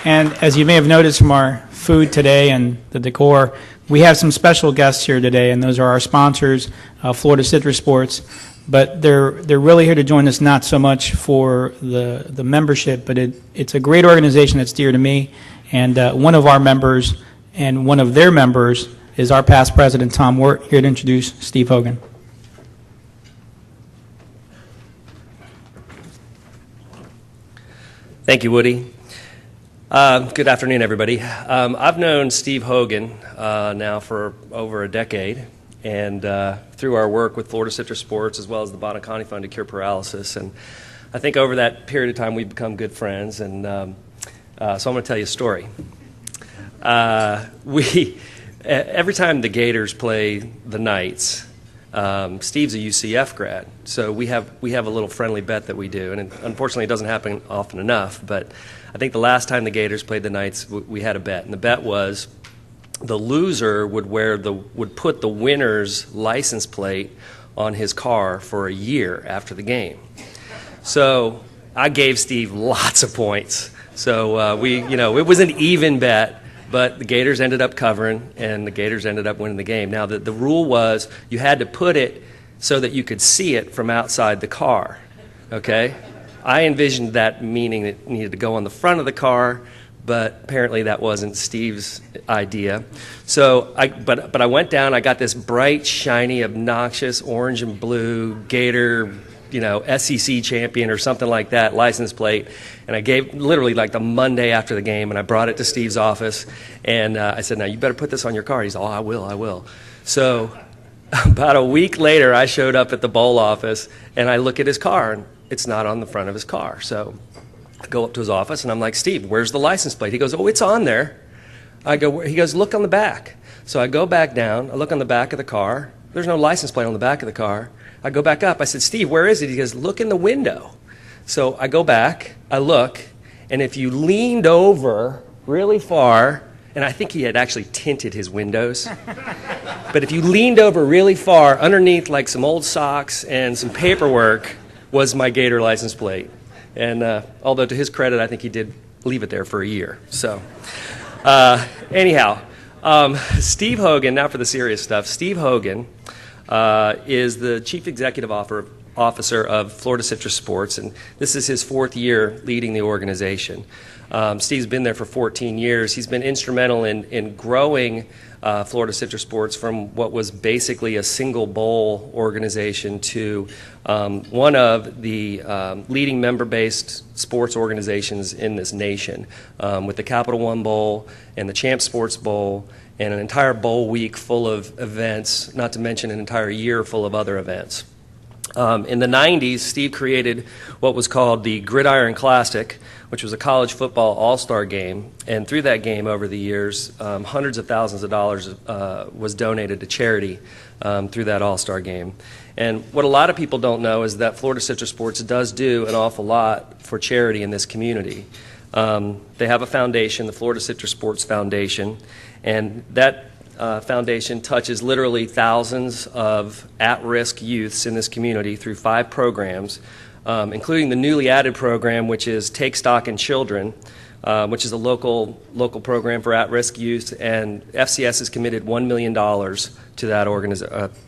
And as you may have noticed from our food today and the decor, we have some special guests here today, and those are our sponsors, Florida Citrus Sports. But they're really here to join us, not so much for the membership, but it's a great organization that's dear to me. And one of our members and one of their members is our past president, Tom Wirt, here to introduce Steve Hogan. Thank you, Woody. Good afternoon, everybody. I've known Steve Hogan now for over a decade, and through our work with Florida Citrus Sports as well as the Bonacani Fund to Cure Paralysis. And I think over that period of time we've become good friends, and so I'm going to tell you a story. Every time the Gators play the Knights, Steve's a UCF grad, so we have a little friendly bet that we do, and unfortunately it doesn't happen often enough, but I think the last time the Gators played the Knights, we had a bet, and the bet was the loser would put the winner's license plate on his car for a year after the game. So I gave Steve lots of points. So it was an even bet, but the Gators ended up covering, and the Gators ended up winning the game. Now, the rule was you had to put it so that you could see it from outside the car, okay? I envisioned that meaning it needed to go on the front of the car, but apparently that wasn't Steve's idea. So, but I went down, I got this bright, shiny, obnoxious orange and blue Gator, SEC champion or something like that, license plate, and I gave literally like the Monday after the game, and I brought it to Steve's office, and I said, now you better put this on your car. He said, oh, I will. So about a week later, I showed up at the bowl office, and I look at his car, and it's not on the front of his car. So I go up to his office, and I'm like, Steve, where's the license plate? He goes, oh, it's on there. He goes, look on the back. So I go back down, I look on the back of the car. There's no license plate on the back of the car. I go back up. I said, Steve, where is it? He goes, look in the window. So I go back, I look, and if you leaned over really far, and I think he had actually tinted his windows, but if you leaned over really far, underneath like some old socks and some paperwork was my Gator license plate. And although to his credit, I think he did leave it there for a year. So anyhow, Steve Hogan, now for the serious stuff. Steve Hogan is the Chief Executive Officer of Florida Citrus Sports, and this is his fourth year leading the organization. Steve's been there for 14 years. He's been instrumental in growing Florida Citrus Sports from what was basically a single bowl organization to one of the leading member-based sports organizations in this nation, with the Capital One Bowl and the Champ Sports Bowl and an entire bowl week full of events, not to mention an entire year full of other events. In the 90s, Steve created what was called the Gridiron Classic, which was a college football all-star game. And through that game over the years, hundreds of thousands of dollars was donated to charity through that all-star game. And what a lot of people don't know is that Florida Citrus Sports does do an awful lot for charity in this community. They have a foundation, the Florida Citrus Sports Foundation, and that foundation touches literally thousands of at-risk youths in this community through 5 programs, including the newly added program, which is Take Stock in Children, which is a local program for at-risk youth, and FCS has committed $1 million to that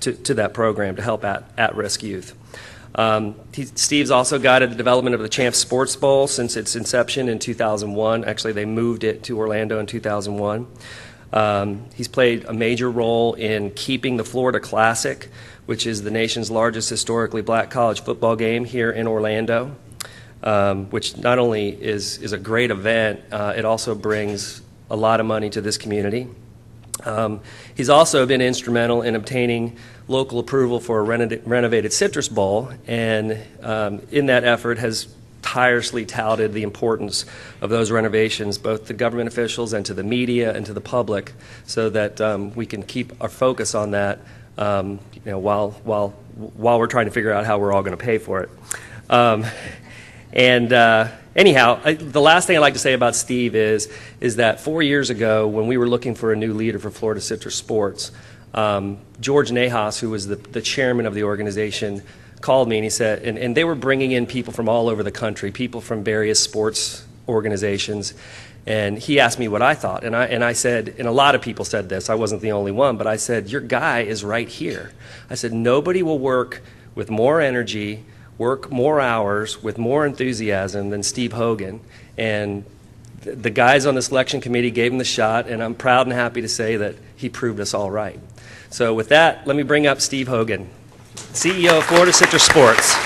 to that program to help at-risk youth. Steve's also guided the development of the Champ Sports Bowl since its inception in 2001. Actually, they moved it to Orlando in 2001. He's played a major role in keeping the Florida Classic, which is the nation's largest historically black college football game, here in Orlando, which not only is a great event, it also brings a lot of money to this community. He's also been instrumental in obtaining local approval for a renovated Citrus Bowl, and in that effort has tirelessly touted the importance of those renovations, both to government officials and to the media and to the public, so that we can keep our focus on that while we're trying to figure out how we're all going to pay for it. Anyhow, the last thing I'd like to say about Steve is that 4 years ago, when we were looking for a new leader for Florida Citrus Sports, George Nahas, who was the chairman of the organization, called me and he said, and they were bringing in people from all over the country, people from various sports organizations. And he asked me what I thought, and I said, and a lot of people said this, I wasn't the only one, but I said, your guy is right here. I said, nobody will work with more energy, work more hours, with more enthusiasm than Steve Hogan. And the guys on the selection committee gave him the shot, and I'm proud and happy to say that he proved us all right. So with that, let me bring up Steve Hogan, CEO of Florida Citrus Sports.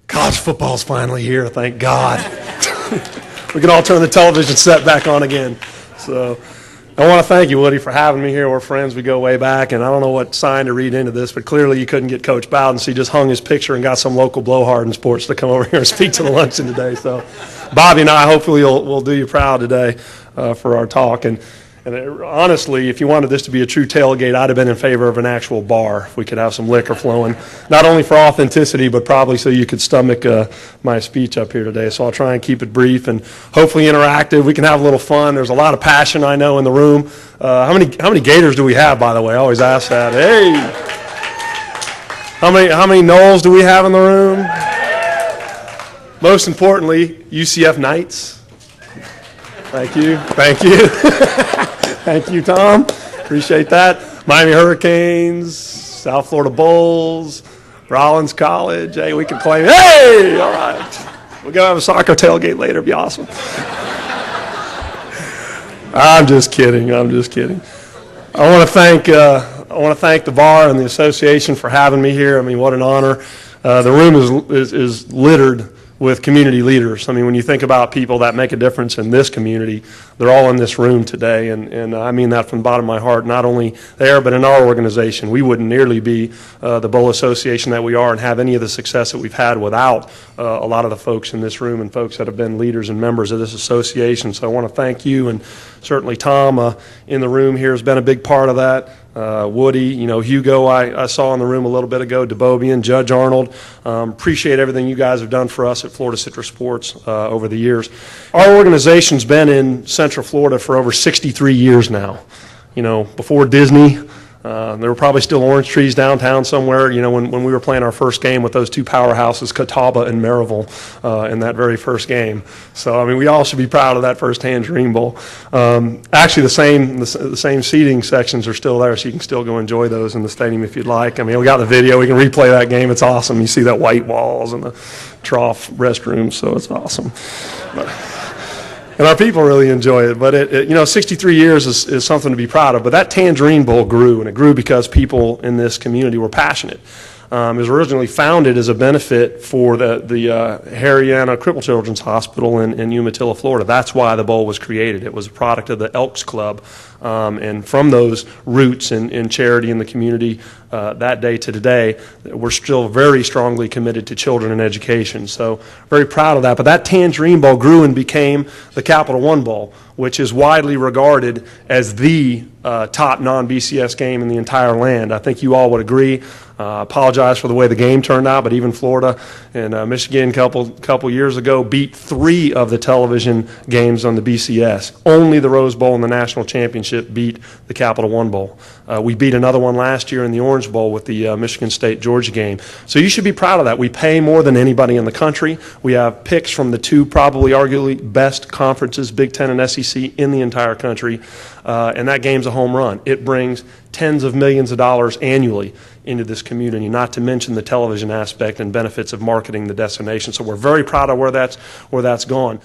College football's finally here, thank God. We can all turn the television set back on again. So I want to thank you, Woody, for having me here. We're friends. We go way back, and I don't know what sign to read into this, but clearly you couldn't get Coach Bowden, so he just hung his picture and got some local blowhard in sports to come over here and speak to the luncheon today. So Bobby and I, hopefully we'll do you proud today for our talk. And honestly, if you wanted this to be a true tailgate, I'd have been in favor of an actual bar if we could have some liquor flowing, not only for authenticity, but probably so you could stomach my speech up here today. So I'll try and keep it brief and hopefully interactive. We can have a little fun. There's a lot of passion, I know, in the room. How many Gators do we have, by the way? I always ask that. Hey! How many Knowles do we have in the room? Most importantly, UCF Knights. Thank you. Thank you. Thank you, Tom. Appreciate that. Miami Hurricanes, South Florida Bulls, Rollins College. Hey, we can claim. Hey, all right. We're gonna have a soccer tailgate later. It'd be awesome. I'm just kidding. I want to thank the bar and the association for having me here. I mean, what an honor. The room is littered with community leaders. I mean, when you think about people that make a difference in this community, they're all in this room today, and I mean that from the bottom of my heart, not only there, but in our organization. We wouldn't nearly be the Bowl Association that we are and have any of the success that we've had without a lot of the folks in this room and folks that have been leaders and members of this association. So I want to thank you, and certainly Tom in the room here has been a big part of that. Woody, Hugo, I saw in the room a little bit ago, DeBobian, Judge Arnold. Appreciate everything you guys have done for us at Florida Citrus Sports over the years. Our organization's been in Central Florida for over 63 years now. Before Disney, there were probably still orange trees downtown somewhere, when we were playing our first game with those two powerhouses, Catawba and Maryville, in that very first game. So, I mean, we all should be proud of that first Tangerine Bowl. Actually, the same seating sections are still there, so you can still go enjoy those in the stadium if you'd like. I mean, we got the video. We can replay that game. It's awesome. You see that white walls and the trough restrooms, so it's awesome. And our people really enjoy it. But 63 years is something to be proud of. But that Tangerine Bowl grew, and it grew because people in this community were passionate. It was originally founded as a benefit for the Harriana Crippled Children's Hospital in Umatilla, Florida. That's why the bowl was created. It was a product of the Elks Club. And from those roots in charity in the community, that day to today, we're still very strongly committed to children and education. So very proud of that. But that Tangerine Bowl grew and became the Capital One Bowl, which is widely regarded as the top non-BCS game in the entire land. I think you all would agree. Apologize for the way the game turned out, but even Florida and Michigan a couple years ago beat 3 of the television games on the BCS. Only the Rose Bowl and the National Championship beat the Capital One Bowl. We beat another one last year in the Orange Bowl with the Michigan State-Georgia game. So you should be proud of that. We pay more than anybody in the country. We have picks from the 2 probably arguably best conferences, Big Ten and SEC, in the entire country. And that game's a home run. It brings tens of millions of dollars annually into this community, not to mention the television aspect and benefits of marketing the destination. So we're very proud of where that's gone.